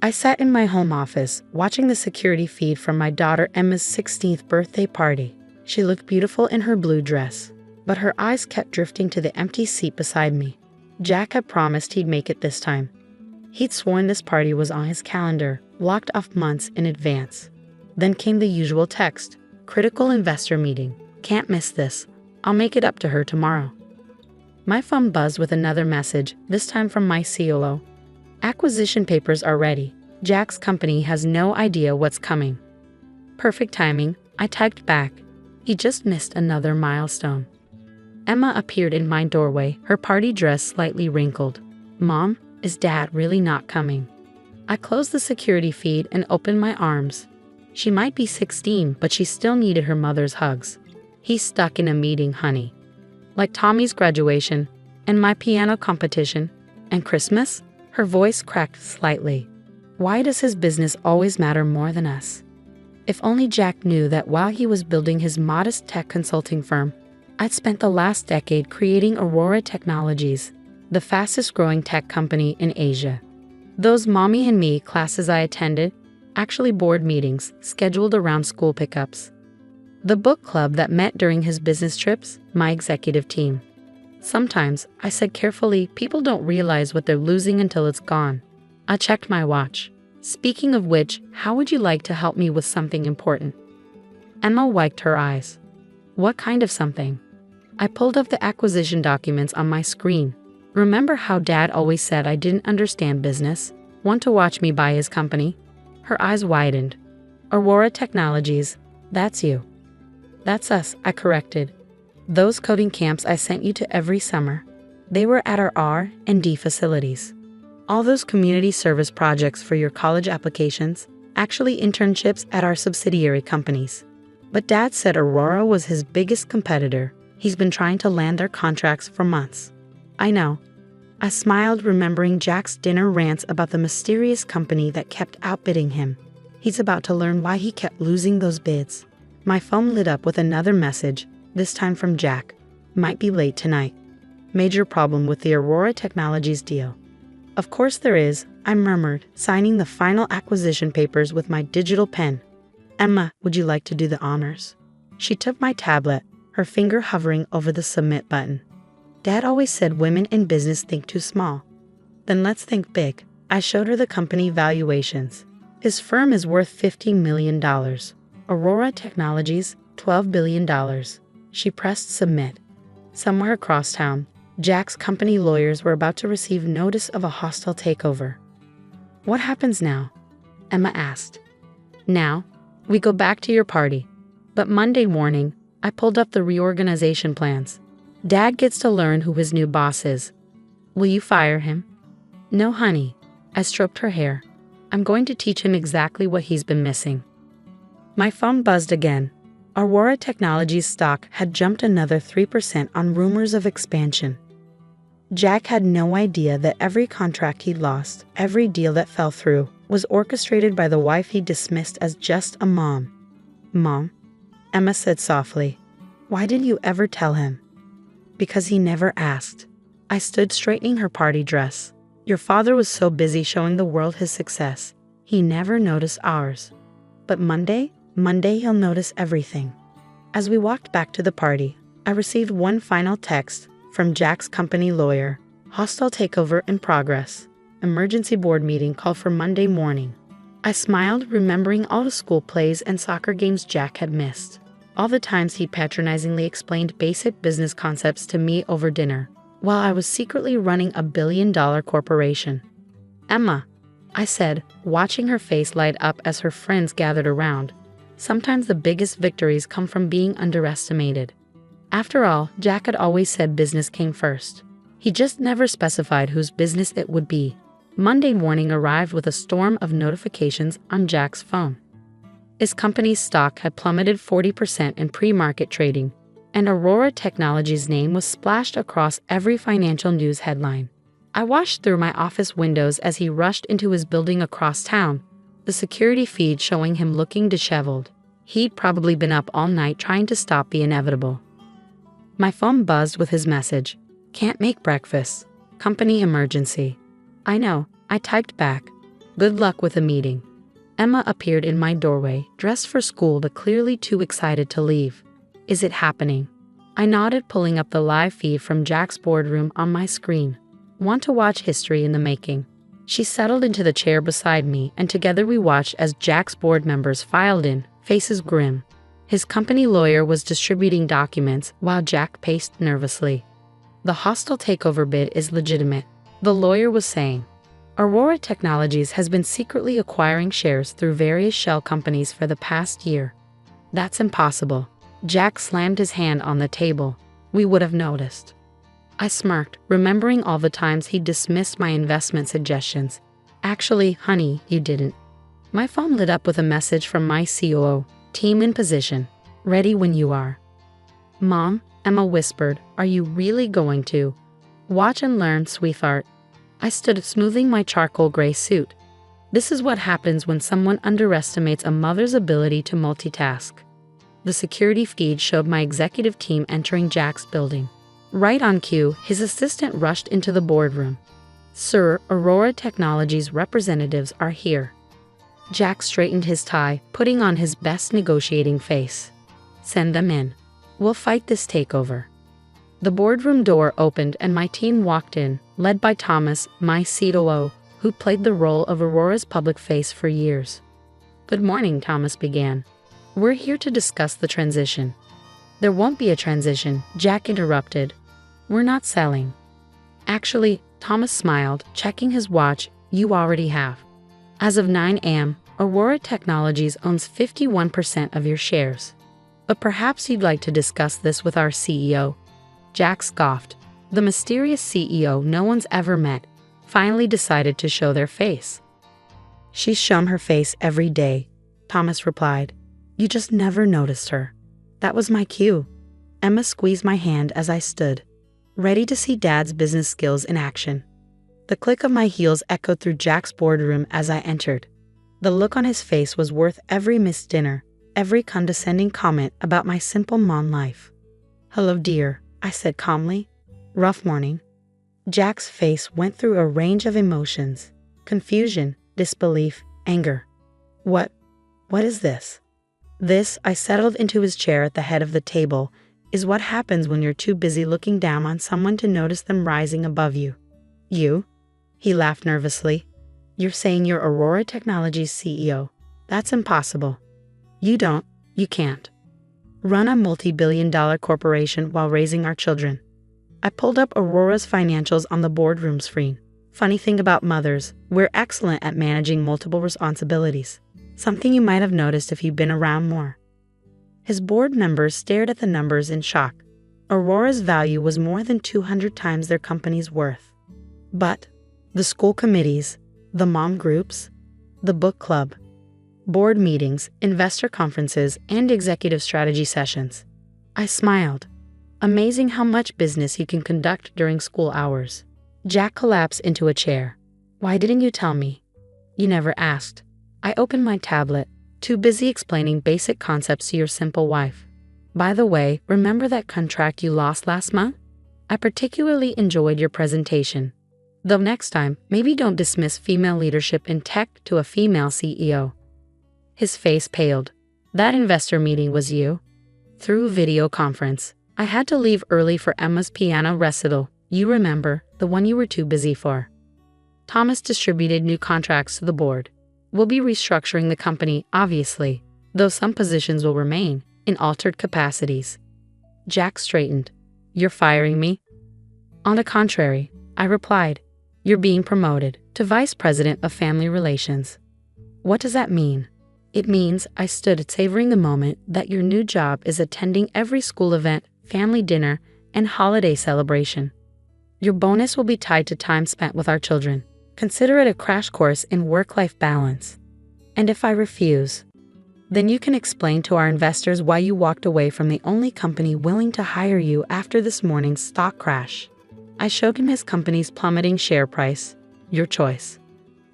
I sat in my home office, watching the security feed from my daughter Emma's 16th birthday party. She looked beautiful in her blue dress, but her eyes kept drifting to the empty seat beside me. Jack had promised he'd make it this time. He'd sworn this party was on his calendar, blocked off months in advance. Then came the usual text: critical investor meeting. Can't miss this. I'll make it up to her tomorrow. My phone buzzed with another message, this time from my COO. Acquisition papers are ready. Jack's company has no idea what's coming. Perfect timing, I typed back. He just missed another milestone. Emma appeared in my doorway, her party dress slightly wrinkled. Mom, is Dad really not coming? I closed the security feed and opened my arms. She might be 16, but she still needed her mother's hugs. He's stuck in a meeting, honey. Like Tommy's graduation, and my piano competition, and Christmas? Her voice cracked slightly. Why does his business always matter more than us? If only Jack knew that while he was building his modest tech consulting firm, I'd spent the last decade creating Aurora Technologies, the fastest growing tech company in Asia. Those mommy and me classes I attended, actually board meetings scheduled around school pickups. The book club that met during his business trips, my executive team. Sometimes, I said carefully, people don't realize what they're losing until it's gone. I checked my watch. Speaking of which, how would you like to help me with something important? Emma wiped her eyes. What kind of something? I pulled up the acquisition documents on my screen. Remember how Dad always said I didn't understand business? Want to watch me buy his company? Her eyes widened. Aurora Technologies, that's you. That's us, I corrected. Those coding camps I sent you to every summer, they were at our R&D facilities. All those community service projects for your college applications, actually internships at our subsidiary companies. But Dad said Aurora was his biggest competitor. He's been trying to land their contracts for months. I know. I smiled, remembering Jack's dinner rants about the mysterious company that kept outbidding him. He's about to learn why he kept losing those bids. My phone lit up with another message, this time from Jack. Might be late tonight. Major problem with the Aurora Technologies deal. Of course there is, I murmured, signing the final acquisition papers with my digital pen. Emma, would you like to do the honors? She took my tablet, her finger hovering over the submit button. Dad always said women in business think too small. Then let's think big. I showed her the company valuations. His firm is worth $50 million. Aurora Technologies, $12 billion. She pressed submit. Somewhere across town, Jack's company lawyers were about to receive notice of a hostile takeover. What happens now? Emma asked. Now, we go back to your party. But Monday morning, I pulled up the reorganization plans. Dad gets to learn who his new boss is. Will you fire him? No, honey. I stroked her hair. I'm going to teach him exactly what he's been missing. My phone buzzed again. Aurora Technologies stock had jumped another 3% on rumors of expansion. Jack had no idea that every contract he'd lost, every deal that fell through, was orchestrated by the wife he dismissed as just a mom. Mom, Emma said softly. Why didn't you ever tell him? Because he never asked. I stood straightening her party dress. Your father was so busy showing the world his success, he never noticed ours. But Monday he'll notice everything. As we walked back to the party, I received one final text from Jack's company lawyer. Hostile takeover in progress. Emergency board meeting called for Monday morning. I smiled, remembering all the school plays and soccer games Jack had missed. All the times he patronizingly explained basic business concepts to me over dinner, while I was secretly running a billion-dollar corporation. Emma, I said, watching her face light up as her friends gathered around. Sometimes the biggest victories come from being underestimated. After all, Jack had always said business came first. He just never specified whose business it would be. Monday morning arrived with a storm of notifications on Jack's phone. His company's stock had plummeted 40% in pre-market trading, and Aurora Technologies' name was splashed across every financial news headline. I watched through my office windows as he rushed into his building across town, the security feed showing him looking disheveled. He'd probably been up all night trying to stop the inevitable. My phone buzzed with his message. Can't make breakfast. Company emergency. I know, I typed back. Good luck with the meeting. Emma appeared in my doorway, dressed for school but clearly too excited to leave. Is it happening? I nodded, pulling up the live feed from Jack's boardroom on my screen. Want to watch history in the making? She settled into the chair beside me, and together we watched as Jack's board members filed in, faces grim. His company lawyer was distributing documents while Jack paced nervously. The hostile takeover bid is legitimate, the lawyer was saying. Aurora Technologies has been secretly acquiring shares through various shell companies for the past year. That's impossible. Jack slammed his hand on the table. We would have noticed. I smirked, remembering all the times he dismissed my investment suggestions. Actually, honey, you didn't. My phone lit up with a message from my COO. Team in position. Ready when you are. Mom, Emma whispered, are you really going to? Watch and learn, sweetheart. I stood smoothing my charcoal gray suit. This is what happens when someone underestimates a mother's ability to multitask. The security feed showed my executive team entering Jack's building. Right on cue, his assistant rushed into the boardroom. Sir, Aurora Technologies representatives are here. Jack straightened his tie, putting on his best negotiating face. Send them in. We'll fight this takeover. The boardroom door opened and my team walked in, led by Thomas, my COO, who played the role of Aurora's public face for years. Good morning, Thomas began. We're here to discuss the transition. There won't be a transition, Jack interrupted. We're not selling. Actually, Thomas smiled, checking his watch, you already have. As of 9 a.m., Aurora Technologies owns 51% of your shares. But perhaps you'd like to discuss this with our CEO. Jack scoffed. The mysterious CEO no one's ever met finally decided to show their face. She's shown her face every day, Thomas replied. You just never noticed her. That was my cue. Emma squeezed my hand as I stood, ready to see Dad's business skills in action. The click of my heels echoed through Jack's boardroom as I entered. The look on his face was worth every missed dinner, every condescending comment about my simple mom life. Hello, dear, I said calmly. Rough morning. Jack's face went through a range of emotions: confusion, disbelief, anger. What is this? This, I settled into his chair at the head of the table, is what happens when you're too busy looking down on someone to notice them rising above you. You? He laughed nervously. You're saying you're Aurora Technologies CEO. That's impossible. You can't run a multi-billion-dollar corporation while raising our children. I pulled up Aurora's financials on the boardroom screen. Funny thing about mothers, we're excellent at managing multiple responsibilities. Something you might have noticed if you've been around more. His board members stared at the numbers in shock. Aurora's value was more than 200 times their company's worth. But the school committees, the mom groups, the book club, board meetings, investor conferences, and executive strategy sessions. I smiled. Amazing how much business you can conduct during school hours. Jack collapsed into a chair. Why didn't you tell me? You never asked. I opened my tablet, too busy explaining basic concepts to your simple wife. By the way, remember that contract you lost last month? I particularly enjoyed your presentation. Though next time, maybe don't dismiss female leadership in tech to a female CEO. His face paled. That investor meeting was you? Through video conference. I had to leave early for Emma's piano recital. You remember, the one you were too busy for. Thomas distributed new contracts to the board. We'll be restructuring the company, obviously, though some positions will remain in altered capacities. Jack straightened. You're firing me? On the contrary, I replied. You're being promoted to Vice President of Family Relations. What does that mean? It means, I stood savoring the moment, that your new job is attending every school event, family dinner, and holiday celebration. Your bonus will be tied to time spent with our children. Consider it a crash course in work-life balance. And if I refuse, then you can explain to our investors why you walked away from the only company willing to hire you after this morning's stock crash. I showed him his company's plummeting share price. Your choice.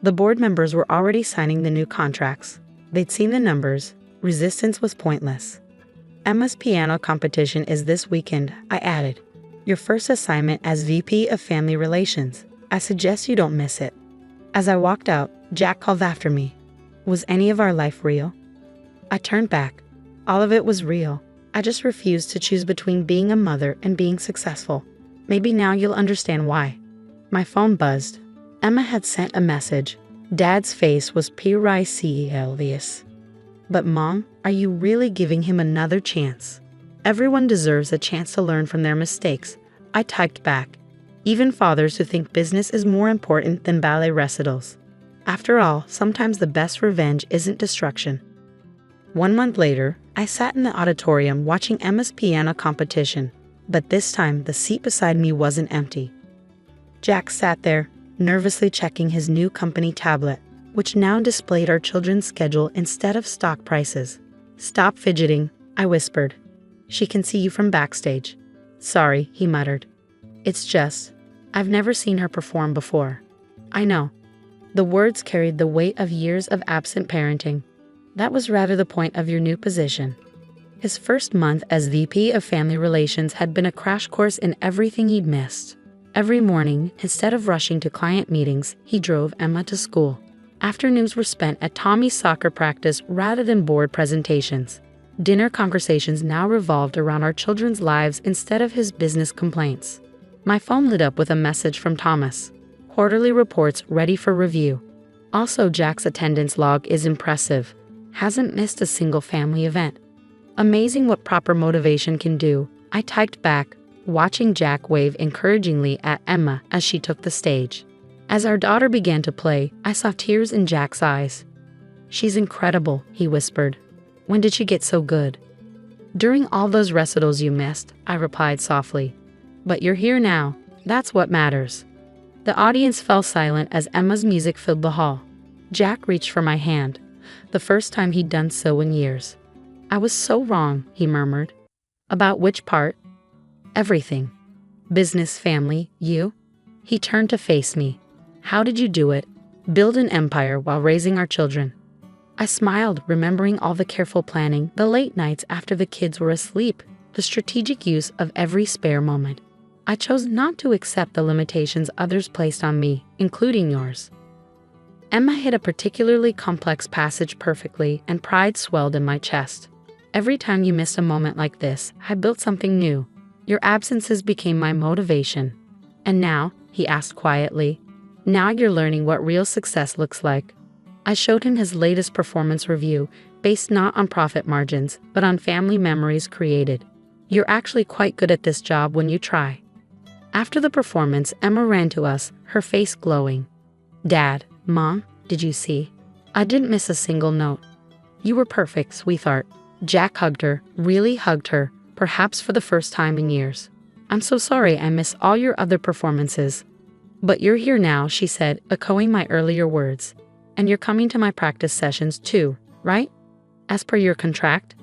The board members were already signing the new contracts. They'd seen the numbers. Resistance was pointless. Emma's piano competition is this weekend, I added. Your first assignment as VP of Family Relations. I suggest you don't miss it. As I walked out, Jack called after me. Was any of our life real? I turned back. All of it was real. I just refused to choose between being a mother and being successful. Maybe now you'll understand why. My phone buzzed. Emma had sent a message. Dad's face was priceless. But Mom, are you really giving him another chance? Everyone deserves a chance to learn from their mistakes. I typed back. Even fathers who think business is more important than ballet recitals. After all, sometimes the best revenge isn't destruction. 1 month later, I sat in the auditorium watching Emma's piano competition, but this time the seat beside me wasn't empty. Jack sat there, nervously checking his new company tablet, which now displayed our children's schedule instead of stock prices. Stop fidgeting, I whispered. She can see you from backstage. Sorry, he muttered. It's just, I've never seen her perform before. I know. The words carried the weight of years of absent parenting. That was rather the point of your new position. His first month as VP of Family Relations had been a crash course in everything he'd missed. Every morning, instead of rushing to client meetings, he drove Emma to school. Afternoons were spent at Tommy's soccer practice rather than board presentations. Dinner conversations now revolved around our children's lives instead of his business complaints. My phone lit up with a message from Thomas. Quarterly reports ready for review. Also, Jack's attendance log is impressive. Hasn't missed a single family event. Amazing what proper motivation can do, I typed back, watching Jack wave encouragingly at Emma as she took the stage. As our daughter began to play, I saw tears in Jack's eyes. She's incredible, he whispered. When did she get so good? During all those recitals you missed, I replied softly. But you're here now. That's what matters. The audience fell silent as Emma's music filled the hall. Jack reached for my hand, the first time he'd done so in years. I was so wrong, he murmured. About which part? Everything. Business, family, you? He turned to face me. How did you do it? Build an empire while raising our children. I smiled, remembering all the careful planning, the late nights after the kids were asleep, the strategic use of every spare moment. I chose not to accept the limitations others placed on me, including yours. Emma hit a particularly complex passage perfectly, and pride swelled in my chest. Every time you missed a moment like this, I built something new. Your absences became my motivation. And now, he asked quietly, now you're learning what real success looks like. I showed him his latest performance review, based not on profit margins, but on family memories created. You're actually quite good at this job when you try. After the performance, Emma ran to us, her face glowing. Dad, Mom, did you see? I didn't miss a single note. You were perfect, sweetheart. Jack hugged her, really hugged her, perhaps for the first time in years. I'm so sorry I missed all your other performances. But you're here now, she said, echoing my earlier words. And you're coming to my practice sessions too, right? As per your contract?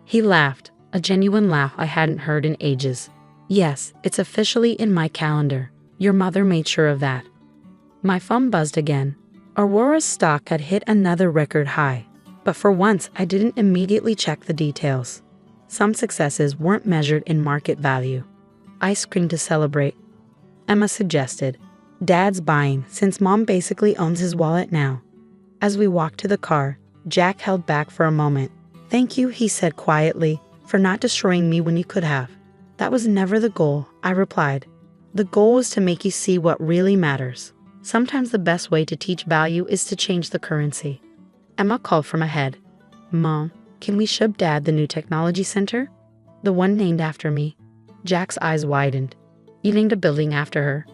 He laughed, a genuine laugh I hadn't heard in ages. Yes, it's officially in my calendar. Your mother made sure of that. My phone buzzed again. Aurora's stock had hit another record high, but for once I didn't immediately check the details. Some successes weren't measured in market value. Ice cream to celebrate, Emma suggested. Dad's buying, since Mom basically owns his wallet now. As we walked to the car, Jack held back for a moment. Thank you, he said quietly, for not destroying me when you could have. That was never the goal, I replied. The goal was to make you see what really matters. Sometimes the best way to teach value is to change the currency. Emma called from ahead. Mom, can we show Dad the new technology center? The one named after me. Jack's eyes widened. You named a building after her.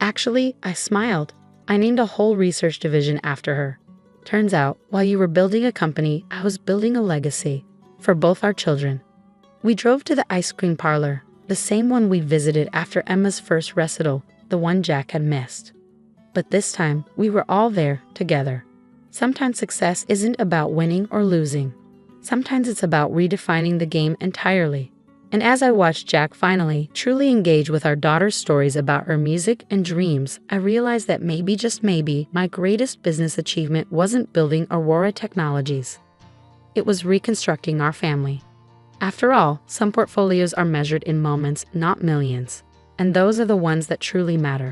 Actually, I smiled. I named a whole research division after her. Turns out, while you were building a company, I was building a legacy. For both our children. We drove to the ice cream parlor, the same one we visited after Emma's first recital, the one Jack had missed. But this time, we were all there, together. Sometimes success isn't about winning or losing. Sometimes it's about redefining the game entirely. And as I watched Jack finally truly engage with our daughter's stories about her music and dreams, I realized that maybe, just maybe, my greatest business achievement wasn't building Aurora Technologies. It was reconstructing our family. After all, some portfolios are measured in moments, not millions. And those are the ones that truly matter.